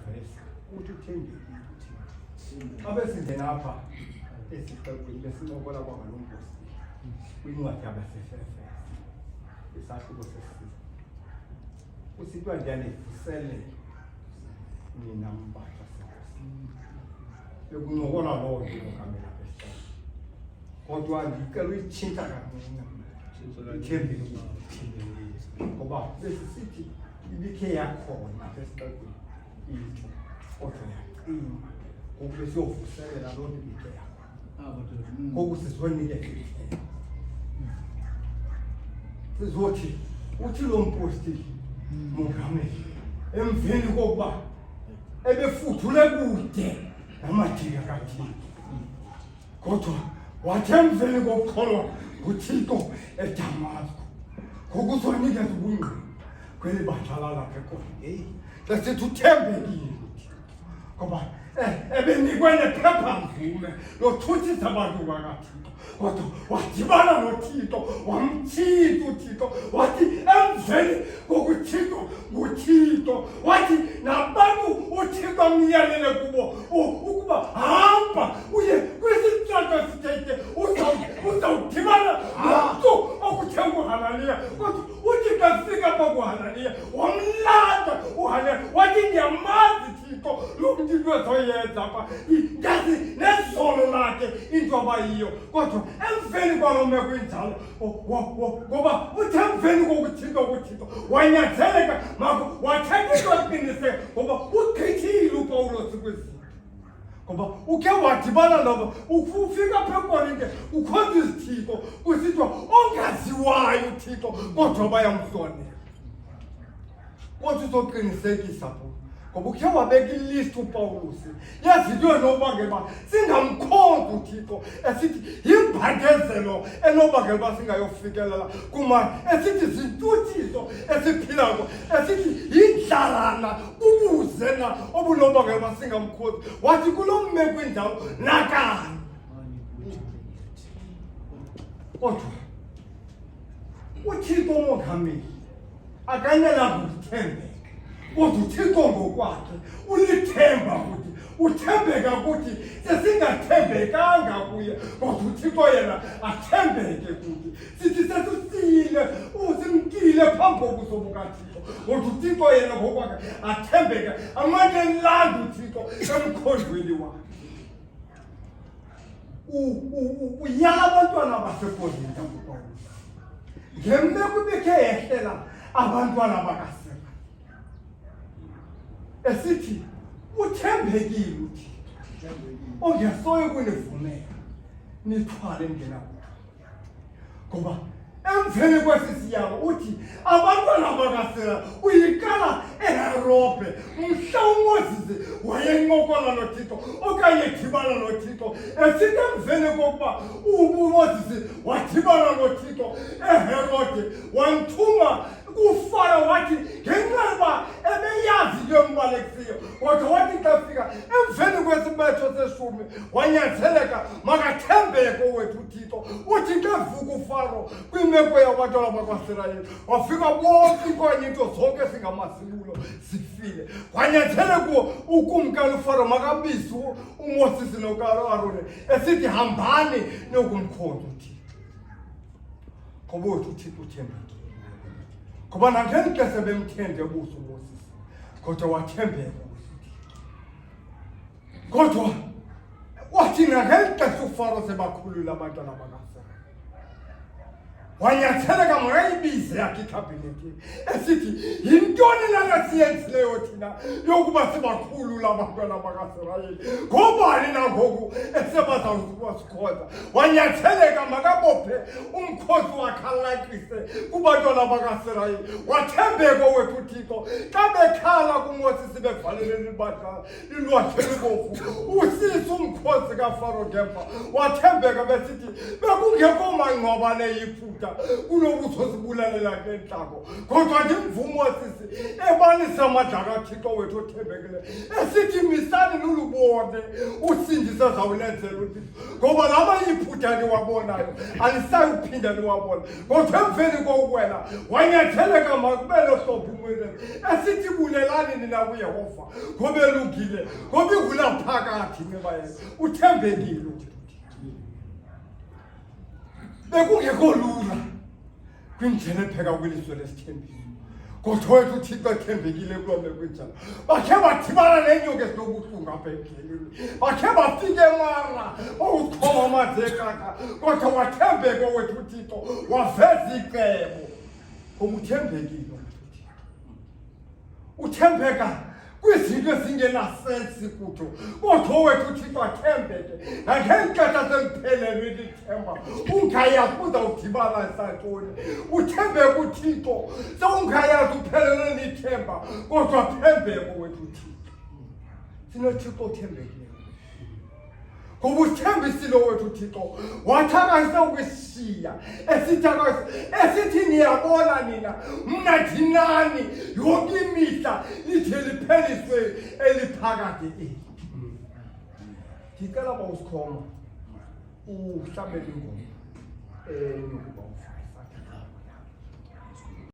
verse uthi uthembekile uthi abesingena apha esiqeqweni besinokola kwabalomposi kwincwadi yabasefefe isahluko sesizwe kusithiwa ndiyanivusele nina mbaxa senkosi bekuncokola loo nto ngokamela besithathu kodwa ndicela uyitshintsha kancinci ithembekile ngoba besisithi ibikhe yakhona esixekweni into kodwa yaqina ngoku besiyovuselela loo nto ibikhe yakhona ngoku sizonikele sizothi uthi lo mpostile mongameli emveni kokuba ebefuthule kude namadika kaThixo kodwa wathi emveni kokukholwa nguThixo eDamasko ngokuzonikeza ubungqina kweli bandla lalapha ekhona lasithi uthembekile ngoba ebenikwe nephephamvume lothuthisa abantu bakaThixo kodwa wadibana noThixo wamthinta uThixo wathi emveni kokuThixo nguThixo wathi nabantu uThixo amyalele kubo ukuba hamba uye kwisitrato sithethe uzawudibana nomntu okuthe nguHananiya kodwa uthi kafika apha kuHananiya wamlanda uHananiya wathi ndiyamazi Thixo lo mntu azoyenza apha ndazi nezono lakhe into abayiyo kodwa emveni kwalo meko injalo ngoba uthe emveni kokuThixo wanyanzeleka wathethiswa qiniseka ngoba ugqithile uPawulos kwizinto ngoba ukhe wadibana nabo ufika apha eKorinte ukhonza izithixo kusithiwa ongaziwayo uThixo kodwa bayamhlonela kodwa uzoqinisekisa ngoba ukhe wabeka ilist uPawulos yezinto enobangela uba singamkhonzi uThixo esithi yimbandezelo enobangela uba singayofikelela kumani esithi zintuthiso esiphilako esithi yindlalana ubuze na obunobangela uba singamkhonzi wathi kulo mmeko injalo nakani kodwa uThixo mongameli akanelanga ukuthembeka kodwa uThixo ngokwakhe ulithemba ukuthi uthembeka ukuthi sesingathembekanga kuye kodwa uThixo yena athembeke kuthi sithi sesisile usimkile phambi kobuso bukaThixo kodwa uThixo yena ngokwakhe athembeka amandla enlanda uThixo emkhondweni wakhe uyala abantwana baseKorinte kuPawulos ngemeko ibikhe yehlela abantwana bakaSera esithi uthembekile uthi ongesoyo kunivumela nithwale ngena ngoba emveni kwesisiyalo uthi abantwana bakaSera uyikala eHerobe mhla uMoses wayencokola noThixo okanye edibana noThixo esithi emveni kokuba uMoses wadibana noThixo eHerode wamthuma kuFaro wathi ngenxa yoba ebeyazi into embalekisiyo kodwa wathi xa fika emveni kwesibetho seshumi wanyanzeleka makathembeke wethu uThixo uthi xa vuka uFaro kwimeko yabantwana bakwaSirayeli wafika bonke ikanye into zonke singamasibulo zifile wanyanzeleka ukumkela uFaro makabize uMoses noAarone esithi hambani nokumkhonza uThixo ngoba wethu uThixo uthembekile ngoba nangeli xesha bemthende buso uMoses kodwa wathembeka kodwa wathi nangeli xesha uFaro sebakhulula abantwana bakaSera wanyanzeleka makayibize yakhe ikhabhinethi esithi yintoni lana siyenzileyo thina yokuba sibakhulula abantwana bakaSirayeli ngobani nangoku esebazawusikhonza wanyanzeleka makabophe umkhosi wakhe alaqise kubantwana bakaSirayeli wathembeka wethu uThixo xa bekhala kuMoses bevalelele ibandla ilwandle lubovu usisa umkhosi kaFaro ngemva wathembeka besithi bekungekho mangcwabane yiphutha amajuda kunobuso sibulalela ngenhlako kodwa nje imvumo sisi ebalisa amadlaka kaThixo wethu othembekile esithi misani nolubone usindise zawulenzela uThixo ngoba laba iphutha niwabonayo alisayuphinda niwabona kodwa emveni kokuwela wanyatheleka makubele hlophe umwele esithi bulelani nina kuYehova ngoba elungile ngoba ingula phakathi ngebayeni uthembekile bekungekho lula kwindlela epheka kwilizwe lesithembiso kodwa wethu uThixo ethembekile kulome kwinjalo bakhe badibana nenyoka esinobuhlungu apha endleleni bakhe bafike emara ukuchoma amanzi ekaka kodwa wathembeka wethu uThixo waveza icebo ngoba uthembekile uthembeka kwizinto ezingenasensi kuzo kodwa wethu uThixo athembeke nangexesha seliphelelwe lithemba ungayazi uzawudibana santoni uthembeke uThixo sewungayazi uphelelwe lithemba kodwa thembeke wethu uThixo sinoThixo othembekileyo ngoba uthembisile wethu uThixo wathakazisa ukushiya esithi niyabona nina mna ndinani yonke imihla lithe lipheliswe eliphakathi eli ndicela bawusikhoma uhlabele ingoma